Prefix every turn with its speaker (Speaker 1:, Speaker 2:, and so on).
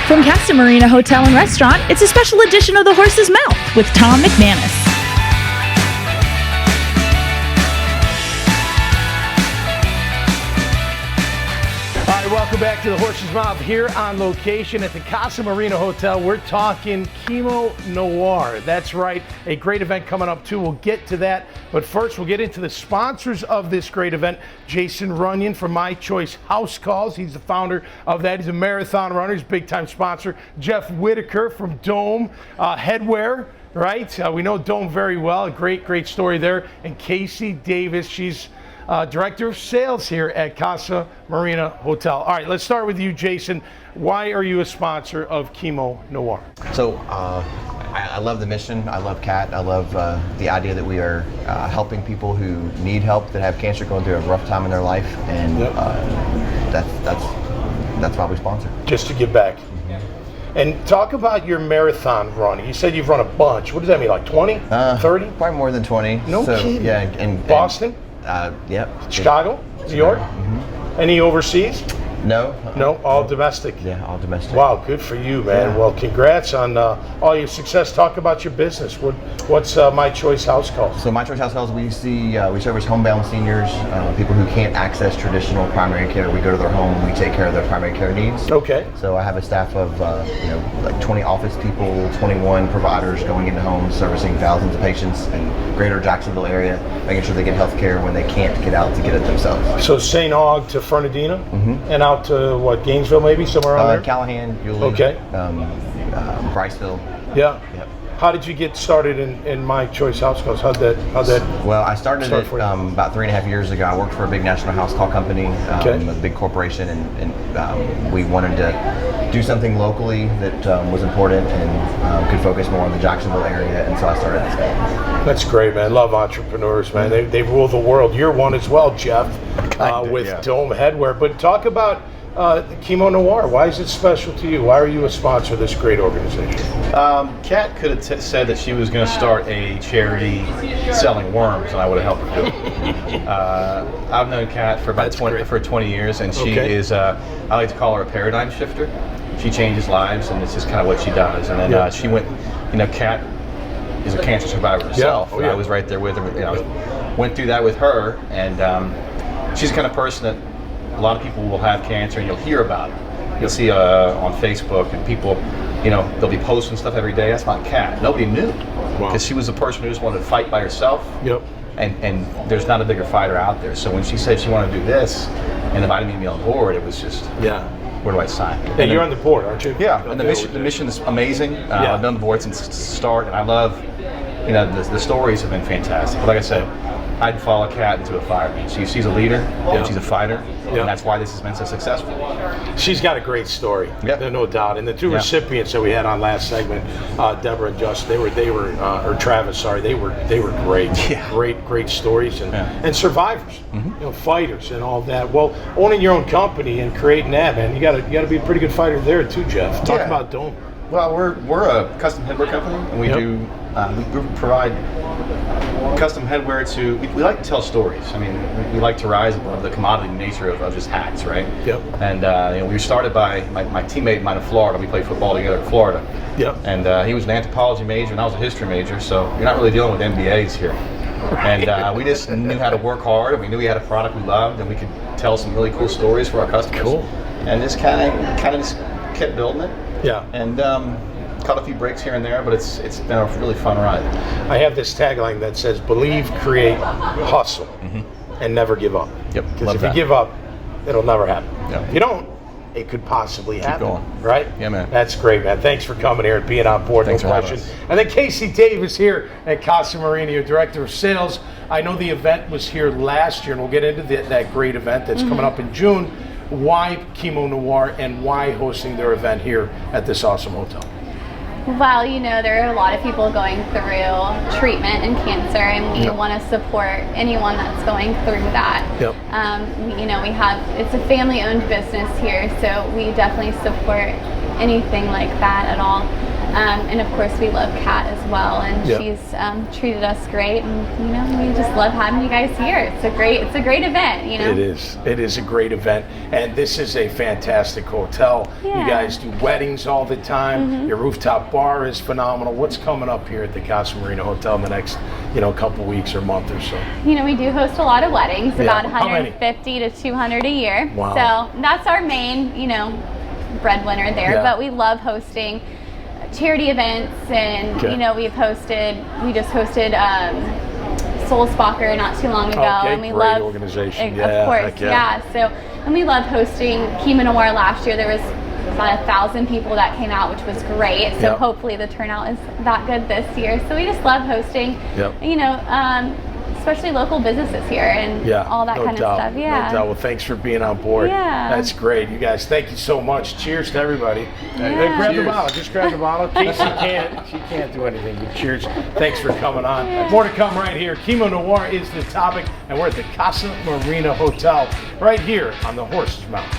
Speaker 1: From Casa Marina Hotel and Restaurant, it's a special edition of The Horse's Mouth with Tom McManus.
Speaker 2: All right, welcome back to The Horse's Mouth here on location at the Casa Marina Hotel. We're talking Chemo Noir. That's right, a great event coming up too. We'll get to that, but first we'll get into the sponsors of this great event. Jason Runyon from My Choice House Calls. He's the founder of that. He's a marathon runner. He's a big-time sponsor. Jeff Whitaker from Dome Headwear. Right, we know Dome very well. A great story there. And Casey Davis, she's Director of Sales here at Casa Marina Hotel. All right, let's start with you, Jason. Why are you a sponsor of Chemo Noir?
Speaker 3: So I love the mission. I love Kat. I love the idea that we are helping people who need help, that have cancer, going through a rough time in their life, and that's why we sponsor.
Speaker 2: Just to give back. And talk about your marathon run. You said you've run a bunch. What does that mean, like 20, 30?
Speaker 3: Probably more than 20.
Speaker 2: No kidding.
Speaker 3: Yeah, and
Speaker 2: Boston?
Speaker 3: Yep.
Speaker 2: Chicago? New York?
Speaker 3: Mm-hmm.
Speaker 2: Any overseas?
Speaker 3: No.
Speaker 2: No, all domestic.
Speaker 3: Yeah, all domestic.
Speaker 2: Wow, good for you, man.
Speaker 3: Yeah.
Speaker 2: Well, congrats on all your success. Talk about your business. What's My Choice House Calls?
Speaker 3: So My Choice House Calls, we service homebound seniors, people who can't access traditional primary care. We go to their home and we take care of their primary care needs.
Speaker 2: Okay.
Speaker 3: So I have a staff of like 20 office people, 21 providers going into homes, servicing thousands of patients in greater Jacksonville area, making sure they get health care when they can't get out to get it themselves.
Speaker 2: So St. Aug to Fernandina, and out to what, Gainesville maybe, somewhere around there?
Speaker 3: Callahan, Yulee,
Speaker 2: okay.
Speaker 3: Bryceville.
Speaker 2: Yeah.
Speaker 3: Yep.
Speaker 2: How did you get started in My Choice House Calls? How'd that?
Speaker 3: Well, I started it about 3.5 years ago. I worked for a big national house call company, a big corporation, and we wanted to do something locally that was important and could focus more on the Jacksonville area, and so I started this.
Speaker 2: That's great, man. Love entrepreneurs, man. They rule the world. You're one as well, Jeff, with Dome Headwear. But talk about Chemo Noir. Why is it special to you? Why are you a sponsor of this great organization?
Speaker 4: Kat could have said that she was going to start a charity selling worms, and I would have helped her do it. I've known Kat for about 20 years, and she is, I like to call her a paradigm shifter. She changes lives, and this is kind of what she does. And then she went, Kat is a cancer survivor herself. I was right there with her. Went through that with her, and she's the kind of person that a lot of people will have cancer, and you'll hear about it. You'll see on Facebook, and people, they'll be posting stuff every day. That's not Kat. Nobody knew, because she was a person who just wanted to fight by herself.
Speaker 2: Yep.
Speaker 4: And there's not a bigger fighter out there. So when she said she wanted to do this and invited me to be on board, it was just, where do I sign?
Speaker 2: And you're on the board, aren't you?
Speaker 4: Yeah, and the mission is amazing. I've done the board since the start, and I love, the stories have been fantastic. But like I said, I'd follow Kat into a fire. She's a leader, and she's a fighter, and that's why this has been so successful.
Speaker 2: She's got a great story, no doubt. And the two recipients that we had on last segment, Deborah and Justin, or Travis, sorry, they were great, great stories and survivors, fighters and all that. Well, owning your own company and creating that, man, you got to be a pretty good fighter there too, Jeff. Talk about Dome.
Speaker 4: Well, we're a custom headwear company, and we do we provide custom headwear to. We like to tell stories. I mean, we like to rise above the commodity nature of just hats, right?
Speaker 2: Yep.
Speaker 4: And we were started by my teammate of mine in Florida. We played football together in Florida.
Speaker 2: Yep.
Speaker 4: And he was an anthropology major, and I was a history major. So you're not really dealing with MBAs here. Right. And we just knew how to work hard, and we knew we had a product we loved, and we could tell some really cool stories for our customers.
Speaker 2: Cool.
Speaker 4: And just kind of just kept building it.
Speaker 2: Yeah.
Speaker 4: And caught a few breaks here and there, but it's been a really fun ride.
Speaker 2: I have this tagline that says, believe, create, hustle, and never give up.
Speaker 4: Yep.
Speaker 2: Because if you give up, it'll never happen.
Speaker 4: Yep.
Speaker 2: If you don't, it could possibly happen.
Speaker 4: Keep going.
Speaker 2: Right?
Speaker 4: Yeah, man.
Speaker 2: That's great, man. Thanks for coming here and being on board.
Speaker 4: Thanks
Speaker 2: no
Speaker 4: for
Speaker 2: question.
Speaker 4: having us.
Speaker 2: And then Casey Davis here at Casa Marina, your Director of Sales. I know the event was here last year, and we'll get into that great event that's coming up in June. Why Chemo Noir, and why hosting their event here at this awesome hotel?
Speaker 5: Well, there are a lot of people going through treatment and cancer, and we want to support anyone that's going through that.
Speaker 2: Yep.
Speaker 5: We have, it's a family-owned business here, so we definitely support anything like that at all. And of course, we love Kat as well, and she's treated us great. And we just love having you guys here. It's a great event.
Speaker 2: It is. It is a great event, and this is a fantastic hotel.
Speaker 5: Yeah.
Speaker 2: You guys do weddings all the time. Your rooftop bar is phenomenal. What's coming up here at the Casa Marina Hotel in the next, couple weeks or month or so?
Speaker 5: We do host a lot of weddings, about
Speaker 2: How many?
Speaker 5: 150 to 200 a year.
Speaker 2: Wow.
Speaker 5: So that's our main, breadwinner there.
Speaker 2: Yeah.
Speaker 5: But we love hosting charity events, and we just hosted Soul Spocker not too long ago, and we
Speaker 2: great
Speaker 5: love
Speaker 2: organization.
Speaker 5: Of course, So, and we love hosting Chemo Noir. Last year there was about 1,000 people that came out, which was great. So hopefully the turnout is that good this year. So we just love hosting, especially local businesses here and all that kind of stuff. Yeah.
Speaker 2: No doubt. Well, thanks for being on board.
Speaker 5: Yeah.
Speaker 2: That's great. You guys, thank you so much. Cheers to everybody. Grab the bottle. Just grab the bottle. Casey can't do anything, but cheers. Thanks for coming on. More to come right here. Chemo Noir is the topic, and we're at the Casa Marina Hotel right here on the Horse's Mouth.